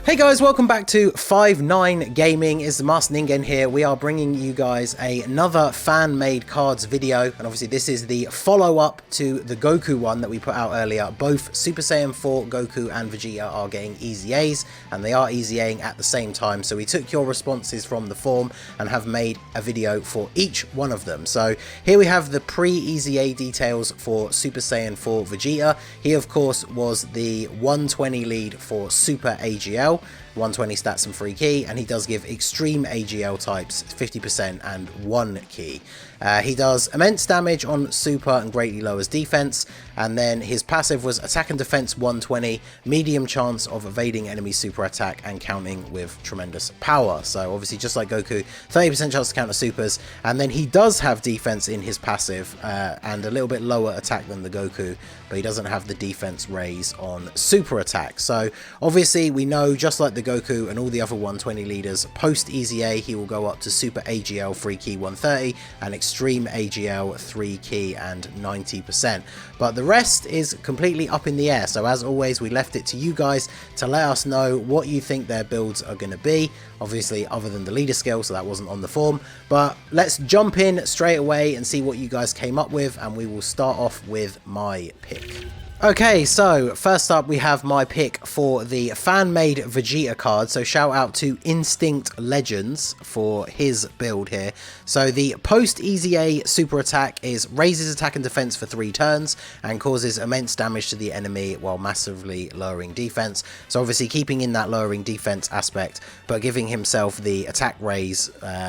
Hey guys, welcome back to 5-9 Gaming. It's the Master Ningen here. We are bringing you guys another fan-made cards video, and obviously this is the follow-up to the Goku one that we put out earlier. Both Super Saiyan 4 Goku and Vegeta are getting EZAs, and they are EZAing at the same time. So we took your responses from the forum and have made a video for each one of them. So here we have the pre-EZA details for Super Saiyan 4 Vegeta. He of course was the 120 lead for Super AGL. 120 stats and free key, and he does give extreme AGL types 50% and 1 key. He does immense damage on super and greatly lowers defense, and then his passive was attack and defense 120, medium chance of evading enemy super attack and counting with tremendous power. So obviously just like Goku, 30% chance to counter supers, and then he does have defense in his passive and a little bit lower attack than the Goku, but he doesn't have the defense raise on super attack. So obviously we know, just like the Goku and all the other 120 leaders, post EZA he will go up to Super AGL 3 key 130 and Extreme AGL 3 key and 90%. But the rest is completely up in the air. So as always, we left it to you guys to let us know what you think their builds are going to be. Obviously other than the leader skill, so that wasn't on the form. But let's jump in straight away and see what you guys came up with, and we will start off with my pick. Okay, so first up we have my pick for the fan-made Vegeta card. So shout out to Instinct Legends for his build here. So the post-EZA super attack is raises attack and defense for 3 turns and causes immense damage to the enemy while massively lowering defense. So obviously keeping in that lowering defense aspect, but giving himself the attack raise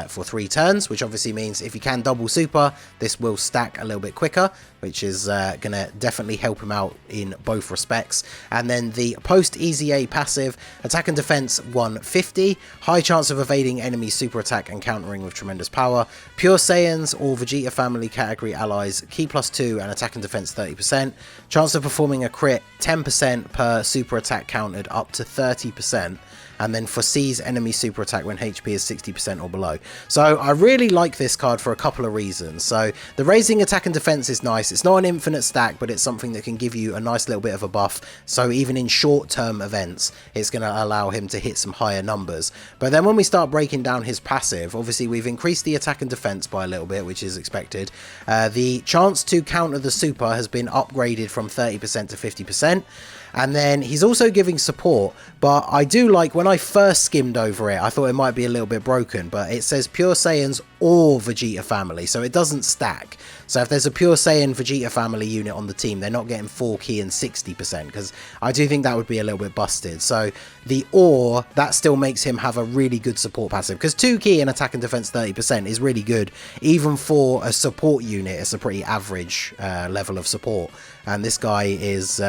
for 3 turns, which obviously means if he can double super, this will stack a little bit quicker, which is going to definitely help him out in both respects. And then the post EZA passive, attack and defense 150, high chance of evading enemy super attack and countering with tremendous power. Pure Saiyans or Vegeta family category allies, key +2 and attack and defense 30%, chance of performing a crit 10% per super attack countered up to 30%, and then foresees enemy super attack when HP is 60% or below. So I really like this card for a couple of reasons. So the raising attack and defense is nice. It's not an infinite stack, but it's something that can give you a nice little bit of a buff. So even in short-term events, it's going to allow him to hit some higher numbers. But then when we start breaking down his passive, obviously we've increased the attack and defense by a little bit, which is expected. The chance to counter the super has been upgraded from 30% to 50%. And then he's also giving support, but I do like, when I first skimmed over it, I thought it might be a little bit broken, but it says Pure Saiyans or Vegeta family, so it doesn't stack. So if there's a Pure Saiyan Vegeta family unit on the team, they're not getting 4 key and 60%, because I do think that would be a little bit busted. So the or, that still makes him have a really good support passive, because 2 key and attack and defense 30% is really good. Even for a support unit, it's a pretty average level of support. And this guy is...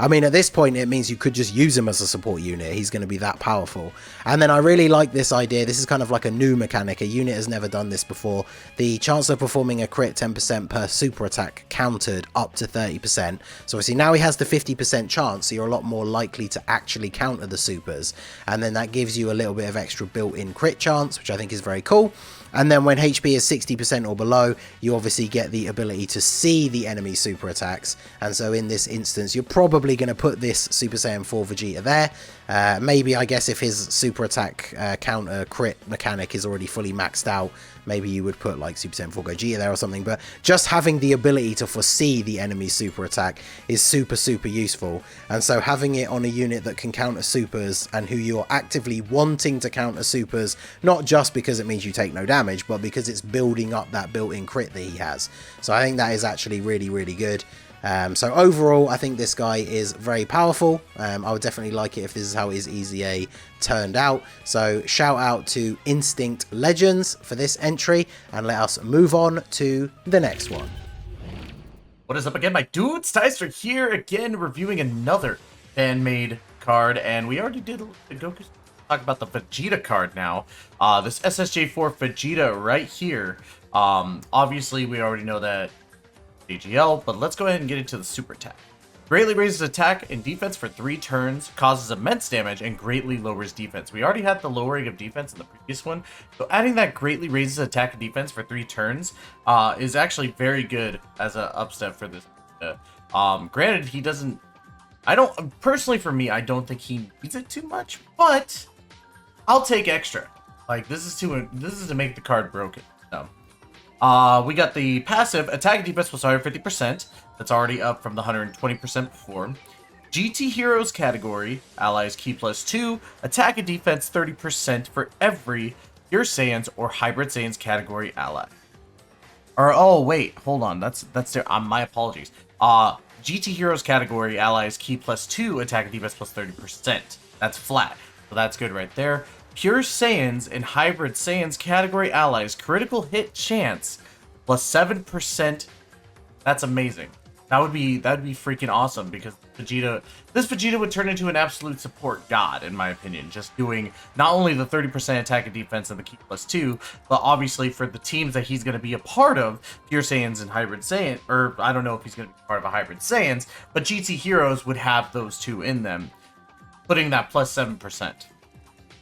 I mean, at this point, it means you could just use him as a support unit. He's going to be that powerful. And then I really like this idea. This is kind of like a new mechanic. A unit has never done this before. The chance of performing a crit 10% per super attack countered up to 30%. So obviously now he has the 50% chance, so you're a lot more likely to actually counter the supers. And then that gives you a little bit of extra built-in crit chance, which I think is very cool. And then when HP is 60% or below, you obviously get the ability to see the enemy super attacks. And so in this instance, you're probably going to put this Super Saiyan 4 Vegeta there. Maybe, I guess, if his super attack counter crit mechanic is already fully maxed out, maybe you would put like Super Saiyan 4 Gogeta there or something. But just having the ability to foresee the enemy super attack is super, super useful. And so having it on a unit that can counter supers and who you're actively wanting to counter supers, not just because it means you take no damage, but because it's building up that built-in crit that he has. So I think that is actually really, really good. So overall, I think this guy is very powerful. I would definitely like it if this is how his EZA turned out. So shout out to Instinct Legends for this entry, and let us move on to the next one. What is up again, my dudes? Tyster here again, reviewing another fan-made card, and we already did Goku. Talk about the Vegeta card now. This SSJ4 Vegeta right here. Obviously, we already know that AGL, but let's go ahead and get into the super attack. Greatly raises attack and defense for 3 turns, causes immense damage, and greatly lowers defense. We already had the lowering of defense in the previous one, so adding that greatly raises attack and defense for 3 turns is actually very good as an upstep for this. Granted, he doesn't I don't, personally for me, I don't think he needs it too much, but I'll take extra. Like, this is to make the card broken. So, we got the passive attack and defense plus 150%. That's already up from the 120% before. GT Heroes category, allies key plus 2, attack and defense 30% for every Pure Saiyans or Hybrid Saiyans category ally. Or, oh wait, hold on, that's there. My apologies. GT Heroes category, allies key plus 2, attack and defense plus 30%. That's flat, so that's good right there. Pure Saiyans and Hybrid Saiyans category allies, critical hit chance plus 7%. That's amazing. That'd be freaking awesome, because this Vegeta would turn into an absolute support god, in my opinion. Just doing not only the 30% attack and defense and the key plus 2, but obviously for the teams that he's going to be a part of, Pure Saiyans and Hybrid Saiyan, or I don't know if he's going to be part of a Hybrid Saiyans, but GT Heroes would have those two in them, putting that plus 7%.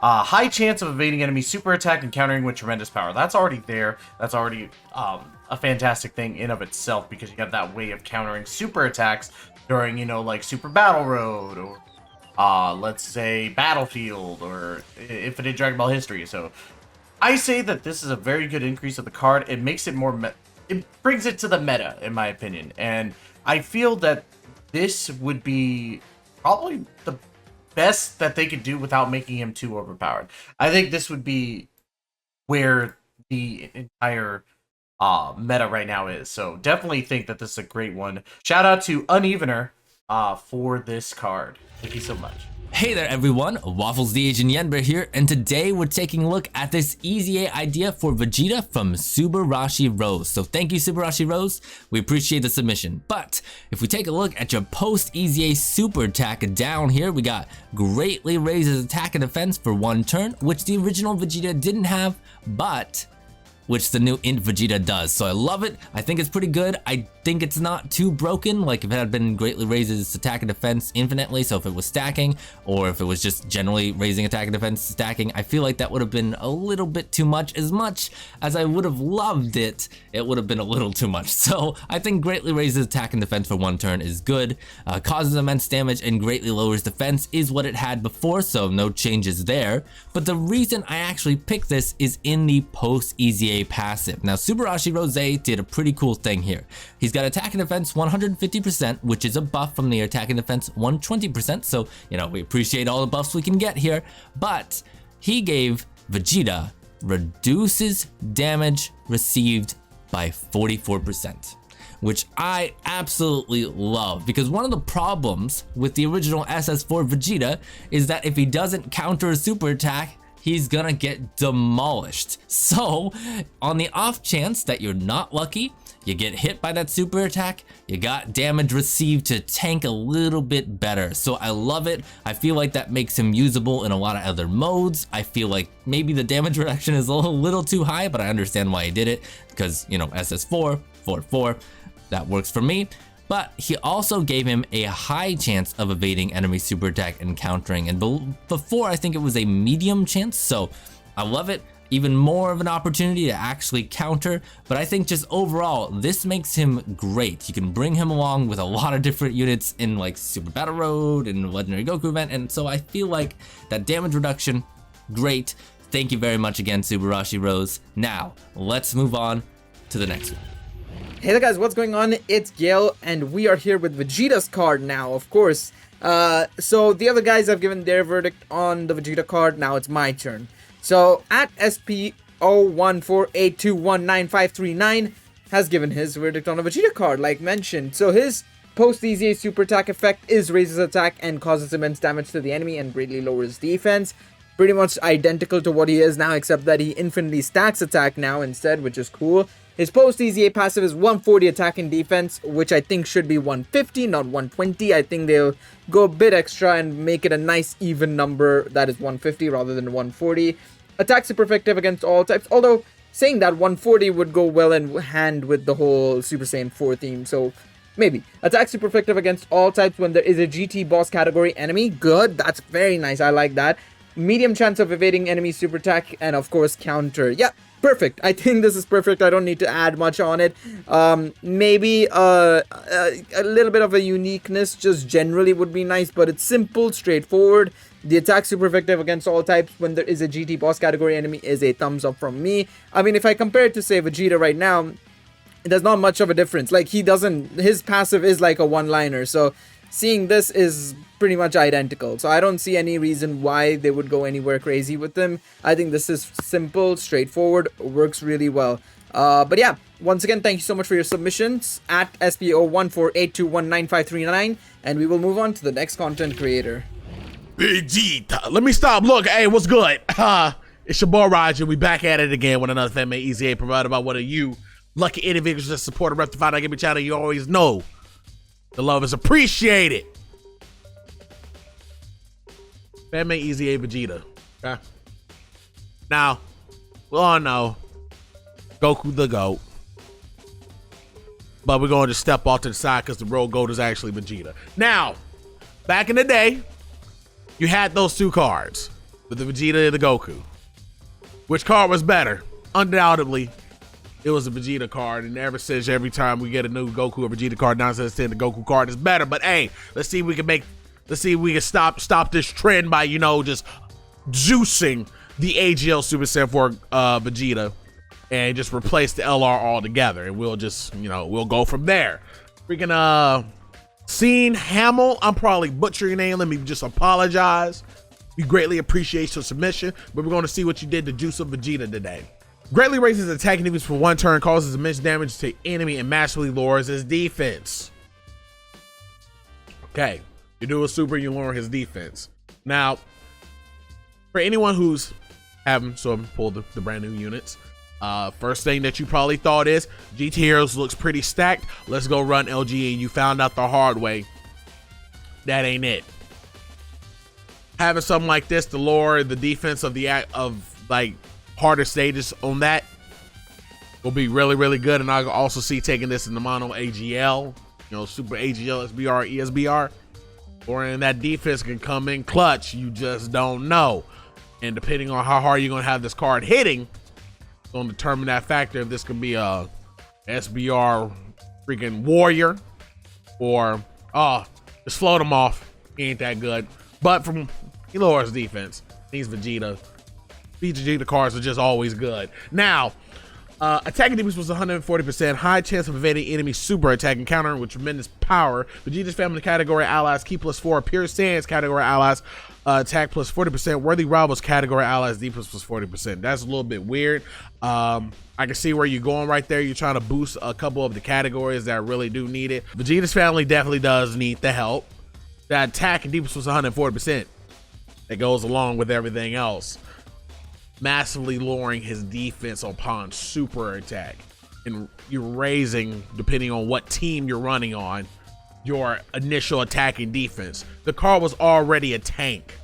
High chance of evading enemy super attack and countering with tremendous power. That's already there. That's already a fantastic thing in of itself, because you have that way of countering super attacks during, you know, like Super Battle Road, or let's say Battlefield, or Infinite Dragon Ball History. So I say that this is a very good increase of the card. It makes it more, it brings it to the meta, in my opinion. And I feel that this would be probably the best that they could do without making him too overpowered. I think this would be where the entire meta right now is. So definitely think that this is a great one. Shout out to Unevener for this card. Thank you so much. Hey there everyone, Waffles the Asian Yenber here, and today we're taking a look at this EZA idea for Vegeta from Subarashi Rose. So thank you, Subarashi Rose, we appreciate the submission. But if we take a look at your post EZA super attack down here, we got greatly raises attack and defense for 1 turn, which the original Vegeta didn't have, but which the new Int Vegeta does. So I love it. I think it's pretty good. I think it's not too broken. Like if it had been greatly raises attack and defense infinitely, so if it was stacking, or if it was just generally raising attack and defense stacking, I feel like that would have been a little bit too much. As much as I would have loved it, it would have been a little too much. So I think greatly raises attack and defense for 1 turn is good. Causes immense damage and greatly lowers defense is what it had before, so no changes there. But the reason I actually picked this is in the post EZA passive. Now Subarashi Rose did a pretty cool thing here. He's got attack and defense 150%, which is a buff from the attack and defense 120%, so you know, we appreciate all the buffs we can get here. But he gave Vegeta reduces damage received by 44%, which I absolutely love, because one of the problems with the original SS4 Vegeta is that if he doesn't counter a super attack, he's gonna get demolished. So on the off chance that you're not lucky, you get hit by that super attack, you got damage received to tank a little bit better. So I love it. I feel like that makes him usable in a lot of other modes. I feel like maybe the damage reduction is a little too high, but I understand why he did it, because, you know, SS4, 4-4, that works for me. But he also gave him a high chance of evading enemy super attack and countering, and before I think it was a medium chance, so I love it. Even more of an opportunity to actually counter, but I think just overall this makes him great. You can bring him along with a lot of different units in like Super Battle Road and Legendary Goku event, and so I feel like that damage reduction, great. Thank you very much again, Subarashi Rose. Now let's move on to the next one. Hey there guys, what's going on? It's Gale, and we are here with Vegeta's card now, of course. So the other guys have given their verdict on the Vegeta card, now it's my turn. So at SP0148219539 has given his verdict on a Vegeta card, like mentioned. So his post EZA super attack effect is raises attack and causes immense damage to the enemy and greatly lowers defense. Pretty much identical to what he is now, except that he infinitely stacks attack now instead, which is cool. His post EZA passive is 140 attack and defense, which I think should be 150, not 120. I think they'll go a bit extra and make it a nice even number that is 150 rather than 140. Attack super effective against all types, although saying that 140 would go well in hand with the whole Super Saiyan 4 theme, so maybe. Attack super effective against all types when there is a GT boss category enemy. Good, that's very nice, I like that. medium chance of evading enemy super attack, and of course counter. Yeah, perfect. I think this is perfect. I don't need to add much on it. Maybe a little bit of a uniqueness just generally would be nice, but it's simple, straightforward. The attack super effective against all types when there is a GT boss category enemy is a thumbs up from me. I mean, if I compare it to, say, Vegeta right now, there's not much of a difference. Like, his passive is like a one-liner, so seeing this is pretty much identical. So I don't see any reason why they would go anywhere crazy with them. I think this is simple, straightforward, works really well. But yeah, once again, thank you so much for your submissions at SPO148219539, and we will move on to the next content creator. Vegeta, let me stop. Look, hey, what's good? It's your boy Roger. We back at it again with another fan made EZA provided by one of you lucky individuals that support a Rectified Gaming channel. You always know the love is appreciated. Fan made EZA Vegeta. Okay. Now, we all know Goku the GOAT, but we're going to step off to the side because the real GOAT is actually Vegeta. Now, back in the day, you had those two cards, with the Vegeta and the Goku. Which card was better? Undoubtedly, it was a Vegeta card, and ever since, every time we get a new Goku or Vegeta card, 9 out of 10, the Goku card is better. But hey, let's see if we can stop this trend by, you know, just juicing the AGL Super Saiyan 4 Vegeta and just replace the LR altogether, and we'll just, you know, we'll go from there. Freaking Scene Hamill, I'm probably butchering your name. Let me just apologize. We greatly appreciate your submission, but we're going to see what you did to juice up Vegeta today. Greatly raises attacking defense for 1 turn, causes immense damage to enemy, and massively lowers his defense. Okay, you do a super, you lower his defense. Now, for anyone who's having pull the brand new units, first thing that you probably thought is GT Heroes looks pretty stacked. Let's go run LG, and you found out the hard way that ain't it. Having something like this to lower the defense of like harder stages on that will be really, really good. And I can also see taking this in the mono AGL, you know, super AGL, SBR, ESBR, or in that defense can come in clutch. You just don't know. And depending on how hard you're going to have this card hitting, it's going to determine that factor if this can be a SBR freaking warrior or, just float him off. He ain't that good. But he lowers defense. He's Vegeta. Vegeta cards are just always good. Now, attacking defense was 140%. High chance of evading enemy super attack and countering with tremendous power. Vegeta's family category allies, Ki +4. Pure Saiyans category allies, attack plus 40%. Worthy Rivals category allies, defense plus 40%. That's a little bit weird. I can see where you're going right there. You're trying to boost a couple of the categories that really do need it. Vegeta's family definitely does need the help. That attack and defense was 140%. That goes along with everything else. Massively lowering his defense upon super attack. And you're raising, depending on what team you're running on, your initial attacking defense. The card was already a tank.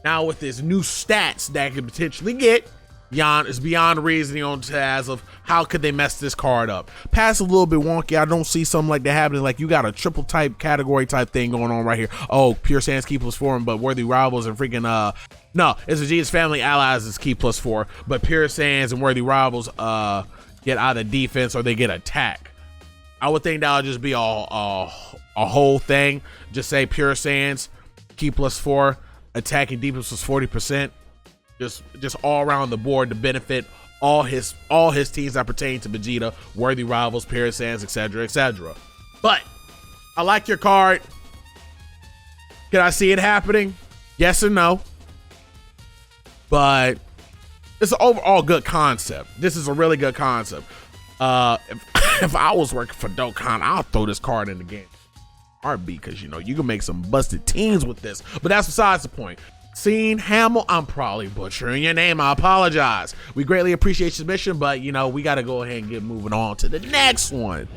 Now with his new stats that could potentially get, it's beyond reasoning on as of how could they mess this card up. Pass a little bit wonky. I don't see something like that happening. Like you got a triple type category type thing going on right here. Oh, Pure Saiyans Ki +4, but Worthy Rivals and freaking no, it's Vegeta's family allies is Ki +4, but Pure Saiyans and Worthy Rivals get either defense or they get attack. I would think that would just be a whole thing. Just say Pure Saiyans Ki +4, attack and defense was 40%. Just all around the board to benefit all his teams that pertain to Vegeta, Worthy Rivals, Pure Saiyans, etc., etc. But I like your card. Can I see it happening? Yes or no? But it's an overall good concept. This is a really good concept. If I was working for Dokkan, I'll throw this card in the game. Heartbeat, because you know you can make some busted teams with this. But that's besides the point. Scene Hamill, I'm probably butchering your name. I apologize. We greatly appreciate your submission, but you know we got to go ahead and get moving on to the next one.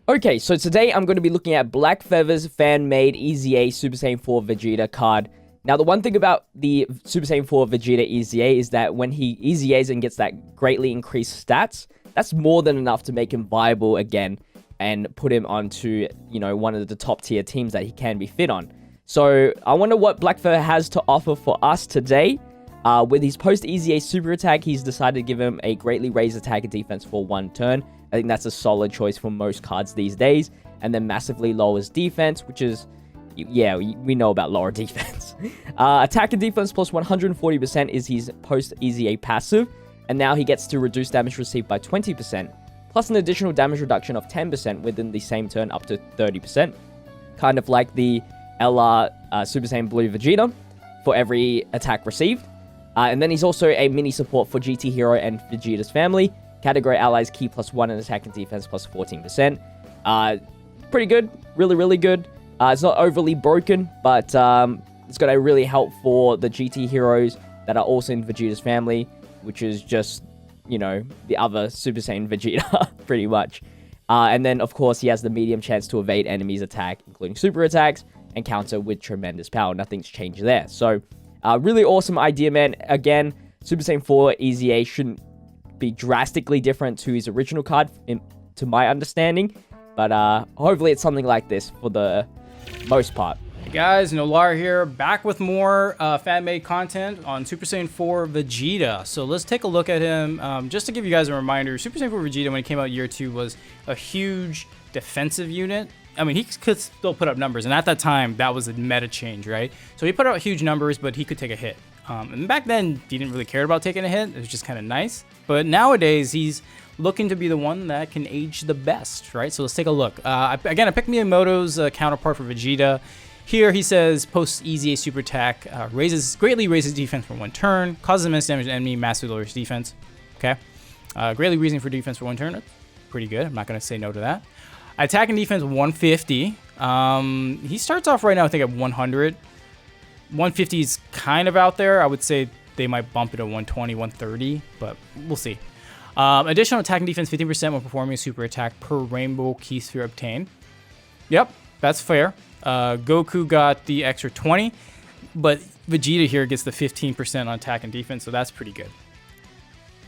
Okay, so today I'm going to be looking at Blackfur's fan-made EZA Super Saiyan 4 Vegeta card. Now, the one thing about the Super Saiyan 4 Vegeta EZA is that when he EZAs and gets that greatly increased stats, that's more than enough to make him viable again and put him onto, you know, one of the top tier teams that he can be fit on. So I wonder what Blackfur has to offer for us today. With his post EZA super attack, he's decided to give him a greatly raised attack and defense for 1 turn. I think that's a solid choice for most cards these days. And then massively lowers defense, which is, yeah, we know about lower defense. Attack and defense plus 140% is his post EZA passive. And now he gets to reduce damage received by 20%, plus an additional damage reduction of 10% within the same turn up to 30%. Kind of like the LR Super Saiyan Blue Vegeta for every attack received. And then he's also a mini support for GT Hero and Vegeta's family. Category allies key plus 1 and attack and defense plus 14%. Pretty good. Really, really good. It's not overly broken, but it's going to really help for the GT heroes that are also in Vegeta's family, which is just, you know, the other Super Saiyan Vegeta, pretty much. And then, of course, he has the medium chance to evade enemies' attack, including super attacks, and counter with tremendous power. Nothing's changed there. So, really awesome idea, man. Again, Super Saiyan 4 EZA shouldn't be drastically different to his original card, to my understanding. But hopefully it's something like this for the most part. Hey guys, Nolar here, back with more fan-made content on Super Saiyan 4 Vegeta. So let's take a look at him. Just to give you guys a reminder, Super Saiyan 4 Vegeta, when he came out year 2, was a huge defensive unit. I mean, he could still put up numbers, and at that time, that was a meta change, right? So he put out huge numbers, but he could take a hit. And back then, he didn't really care about taking a hit. It was just kind of nice. But nowadays, he's looking to be the one that can age the best, right? So let's take a look. Again, I picked Miyamoto's counterpart for Vegeta. Here he says, post EZA super attack, greatly raises defense for 1 turn, causes immense damage to enemy, massively lowers defense. Okay. Greatly raising for defense for 1 turn. That's pretty good. I'm not going to say no to that. Attack and defense 150. He starts off right now, I think, at 100. 150 is kind of out there. I would say they might bump it to 120, 130, but we'll see. Additional attack and defense 15% when performing a super attack per rainbow key sphere obtained. Yep, that's fair. Goku got the extra 20, but Vegeta here gets the 15% on attack and defense, so that's pretty good.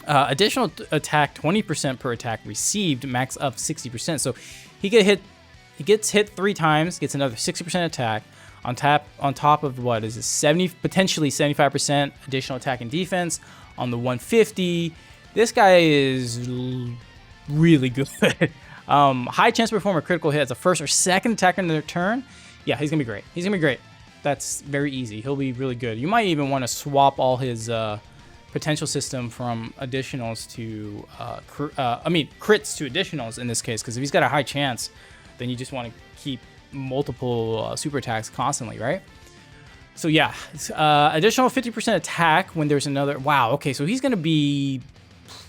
Additional attack 20% per attack received, max of 60%. So he gets hit 3 times, gets another 60% attack on top of what is it, potentially 75% additional attack and defense on the 150. This guy is really good. High chance to perform a critical hit as a first or second attack in their turn. Yeah, he's gonna be great. He's gonna be great. That's very easy. He'll be really good. You might even want to swap all his potential system from additionals to crits to additionals in this case, because if he's got a high chance, then you just want to keep multiple super attacks constantly, right? So yeah, additional 50% attack when there's another. Wow. Okay, so he's gonna be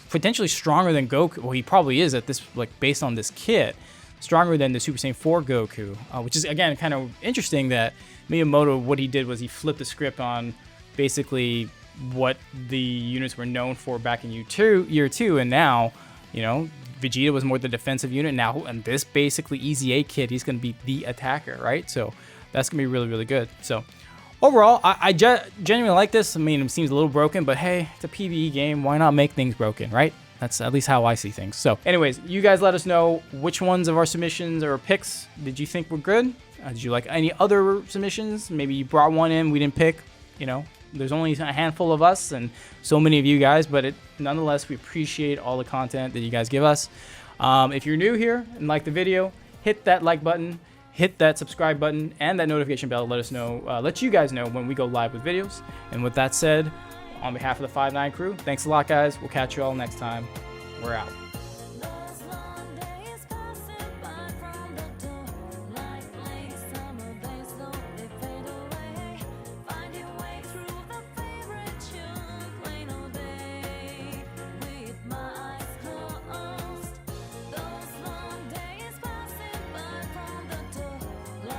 potentially stronger than Goku. Well, he probably is at this, like, based on this kit, stronger than the Super Saiyan 4 Goku, which is again kind of interesting that Miyamoto, what he did was he flipped the script on basically what the units were known for back in year two, and now, you know, Vegeta was more the defensive unit now, and this basically EZA kid, he's going to be the attacker, right? So that's going to be really, really good. So overall, I genuinely like this. I mean, it seems a little broken, but hey, it's a PvE game. Why not make things broken, right? That's at least how I see things. So anyways, you guys let us know which ones of our submissions or picks did you think were good? Did you like any other submissions? Maybe you brought one in we didn't pick. You know, there's only a handful of us and so many of you guys, but nonetheless, we appreciate all the content that you guys give us. If you're new here and like the video, hit that like button, hit that subscribe button, and that notification bell to let us know, let you guys know when we go live with videos. And with that said, on behalf of the 5-9 crew, thanks a lot, guys. We'll catch you all next time. We're out.